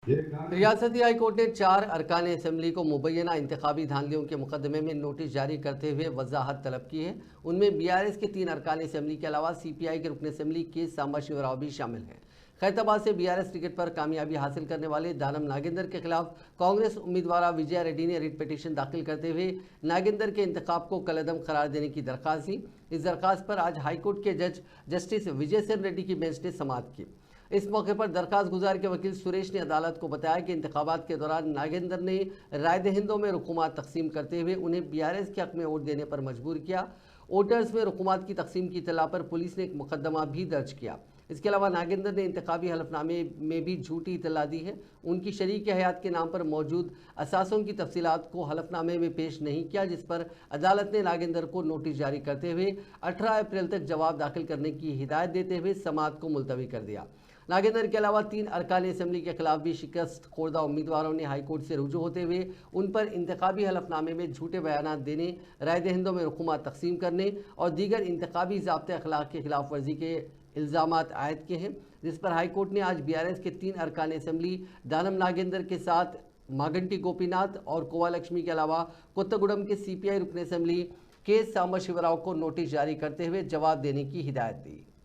रियासती high court ने 4 अरकान असम्बली को मुबैना इंतखाबी धांधलियों के मुकदमे में नोटिस जारी करते हुए वजाहत तलब की है। उनमें BRS के 3 अरकान असम्बली के अलावा CPI के रुकन असम्बली के सांबा शिवराव भी शामिल हैं। खैरताबाद से BRS टिकट पर कामयाबी हासिल करने वाले दानम नागेंद्र के खिलाफ कांग्रेस उम्मीदवार विजया रेड्डी ने रिट पिटीशन दाखिल करते हुए नागेंद्र के इंतखाब को कलअदम करार देने की दरख्वास्त दी। इस दरख्वास्त पर आज हाईकोर्ट के जज जस्टिस विजय सेन रेड्डी की बेंच ने समाअत की। इस मौके पर दरखास्त गुजार के वकील सुरेश ने अदालत को बताया कि इंतखाबात के दौरान नागेंद्र ने राय दहिंदों में रुकुमात तकसीम करते हुए उन्हें BRS के हक में वोट देने पर मजबूर किया। वोटर्स में रुकुमात की तकसीम की इतला पर पुलिस ने एक मुकदमा भी दर्ज किया। इसके अलावा नागेंद्र ने इंतखाबी हलफनामे में भी झूठी इतला दी है। उनकी शरीक हयात के नाम पर मौजूद असासों की तफसीलात को हलफनामे में पेश नहीं किया, जिस पर अदालत ने नागेंद्र को नोटिस जारी करते हुए 18 अप्रैल तक जवाब दाखिल करने की हिदायत देते हुए समाअत को मुलतवी कर दिया। नागेंद्र के अलावा 3 अरकान असम्बली के खिलाफ भी शिकस्त खोर्दा उम्मीदवारों ने हाईकोर्ट से रुजू होते हुए उन पर इंतखाबी हलफनामे में झूठे बयान देने, राय दहिंदों में रुकुमात तकसीम करने और दीगर इंतखाबी ज़ाब्ते अखलाक की खिलाफ वर्जी के इल्ज़ामात आयद किए हैं, जिस पर हाईकोर्ट ने आज BRS के 3 अरकान असम्बली दानम नागेंद्र के साथ मागंटी गोपीनाथ और कोवा लक्ष्मी के अलावा कोत्तागुडम के CPI रुकन असम्बली के सांबा शिवराव को नोटिस जारी करते हुए जवाब देने की हिदायत दी।